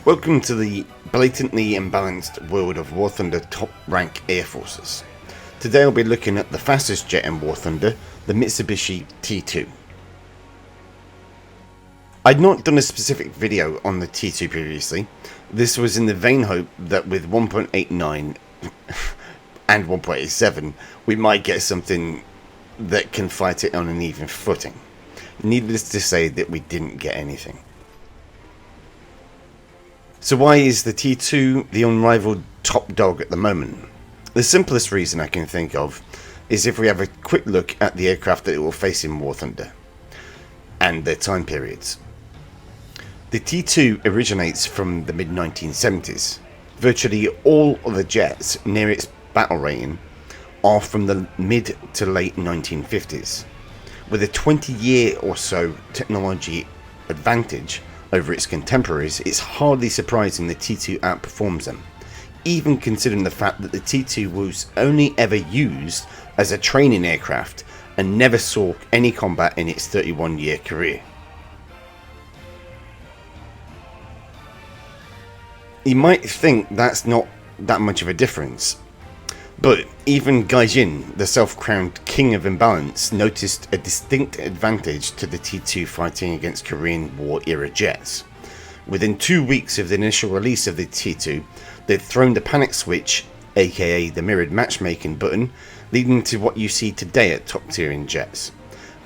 Welcome to the blatantly imbalanced world of War Thunder top rank air forces. Today I'll be looking at the fastest jet in War Thunder, the Mitsubishi T-2. I'd not done a specific video on the T-2 previously. This was in the vain hope that with 1.89 and 1.87 we might get something that can fight it on an even footing. Needless to say that we didn't get anything. So why is the T-2 the unrivaled top dog at the moment? The simplest reason I can think of is if we have a quick look at the aircraft that it will face in War Thunder and their time periods. The T-2 originates from the mid-1970s. Virtually all of the jets near its battle rating are from the mid to late 1950s. With a 20-year or so technology advantage over its contemporaries, it's hardly surprising the T-2 outperforms them, even considering the fact that the T-2 was only ever used as a training aircraft and never saw any combat in its 31-year career. You might think that's not that much of a difference, but even Gaijin, the self-crowned king of imbalance, noticed a distinct advantage to the T-2 fighting against Korean War era jets. Within 2 weeks of the initial release of the T-2, they'd thrown the panic switch, aka the mirrored matchmaking button, leading to what you see today at top tier in jets: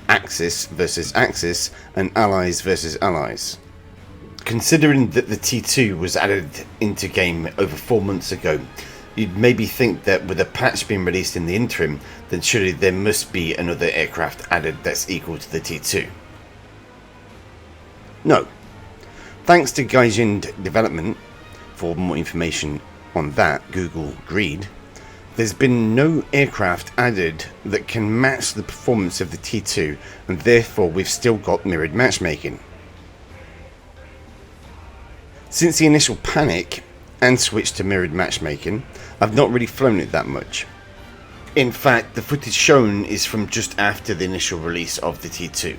Axis versus Axis and Allies versus Allies. Considering that the T-2 was added into game over 4 months ago, you'd maybe think that with a patch being released in the interim, then surely there must be another aircraft added that's equal to the T-2. No. Thanks to Gaijin Development, for more information on that, Google Greed, there's been no aircraft added that can match the performance of the T-2, and therefore we've still got mirrored matchmaking. Since the initial panic and switch to mirrored matchmaking, I've not really flown it that much. In fact, the footage shown is from just after the initial release of the T-2.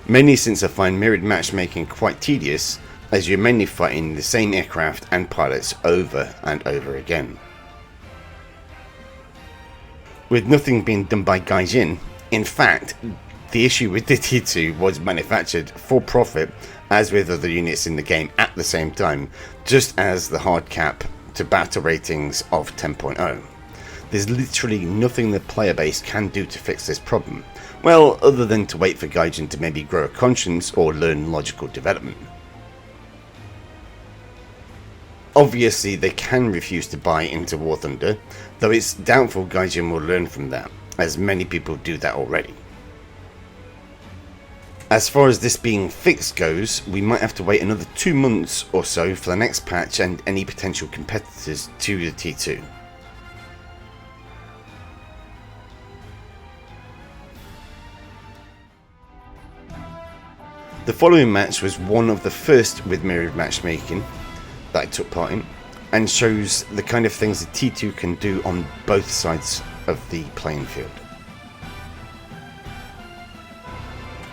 Mainly since I find mirrored matchmaking quite tedious, as you're mainly fighting the same aircraft and pilots over and over again. With nothing being done by Gaijin, in fact, the issue with the T-2 was manufactured for profit, as with other units in the game at the same time, just as the hard cap to battle ratings of 10.0. There's literally nothing the player base can do to fix this problem, well, other than to wait for Gaijin to maybe grow a conscience or learn logical development. Obviously they can refuse to buy into War Thunder, though it's doubtful Gaijin will learn from that, as many people do that already. As far as this being fixed goes, we might have to wait another 2 months or so for the next patch and any potential competitors to the T-2. The following match was one of the first with mirrored matchmaking that I took part in, and shows the kind of things the T-2 can do on both sides of the playing field.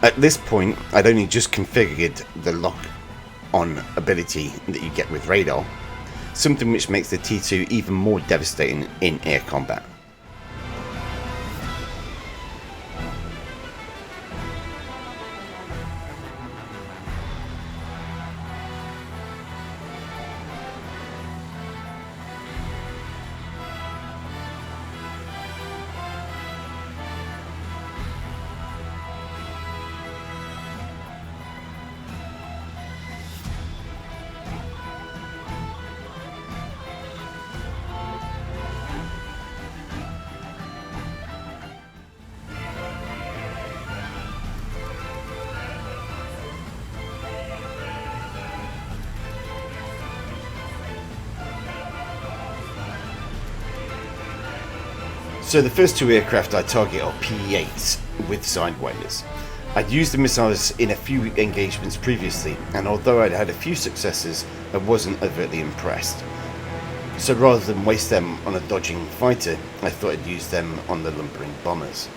At this point, I'd only just configured the lock-on ability that you get with radar, something which makes the T-2 even more devastating in air combat. So the first two aircraft I target are PE-8s with sidewinders. I'd used the missiles in a few engagements previously, and although I'd had a few successes, I wasn't overtly impressed. So rather than waste them on a dodging fighter, I thought I'd use them on the lumbering bombers.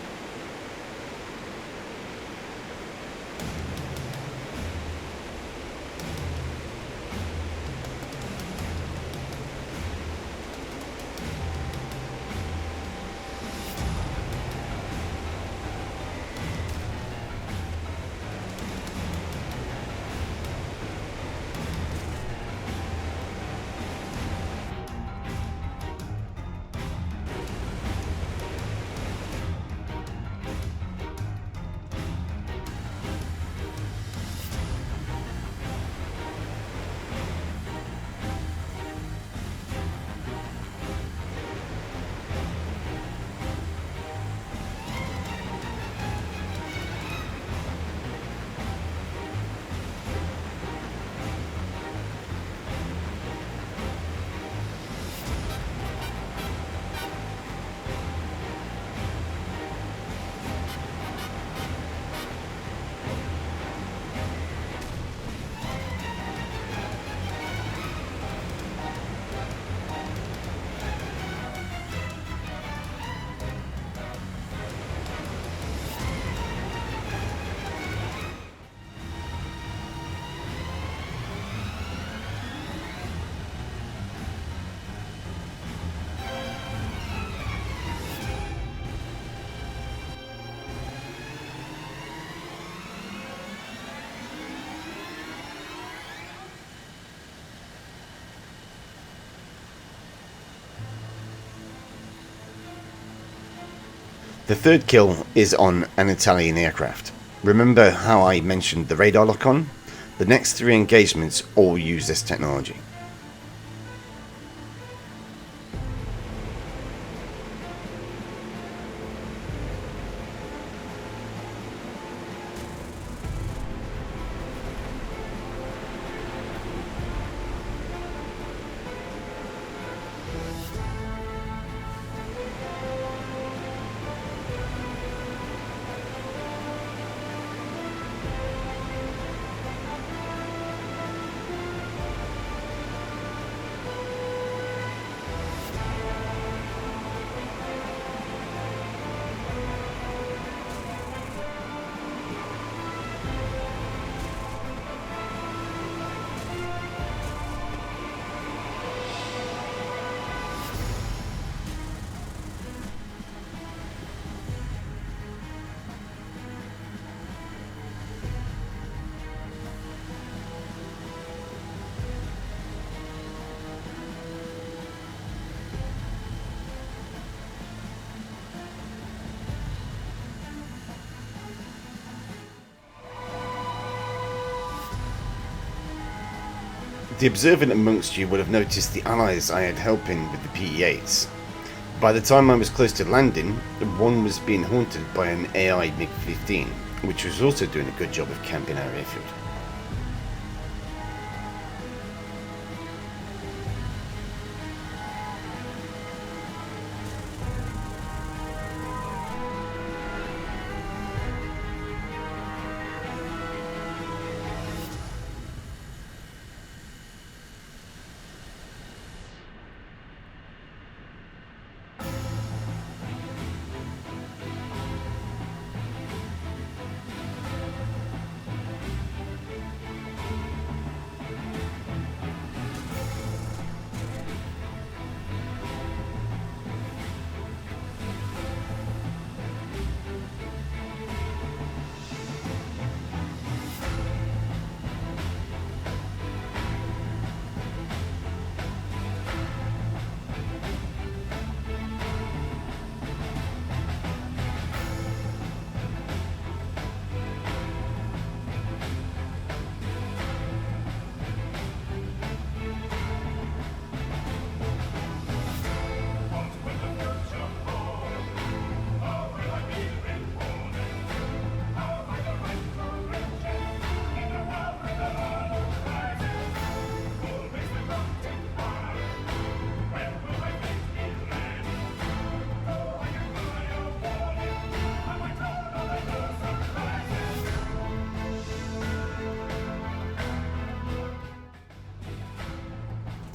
The third kill is on an Italian aircraft. Remember how I mentioned the radar lock-on? The next 3 engagements all use this technology. The observant amongst you would have noticed the allies I had helping with the PE-8s. By the time I was close to landing, one was being haunted by an AI MiG-15, which was also doing a good job of camping our airfield.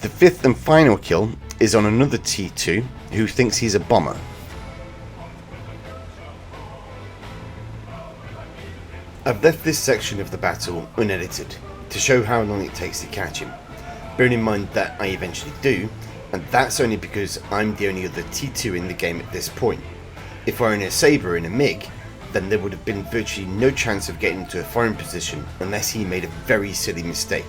The fifth and final kill is on another T-2 who thinks he's a bomber. I've left this section of the battle unedited to show how long it takes to catch him, bearing in mind that I eventually do, and that's only because I'm the only other T-2 in the game at this point. If I were in a Sabre in a MiG, then there would have been virtually no chance of getting into a firing position unless he made a very silly mistake.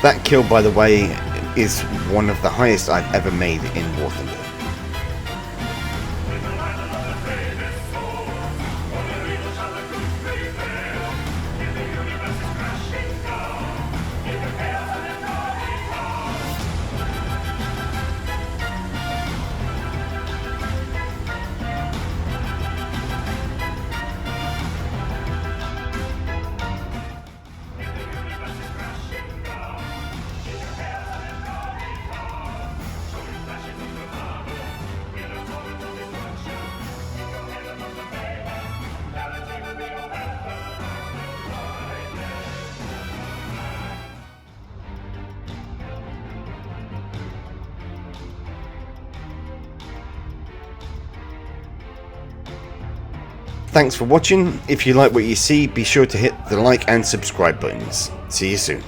That kill, by the way, is one of the highest I've ever made in War Thunder. Thanks for watching. If you like what you see, be sure to hit the like and subscribe buttons. See you soon.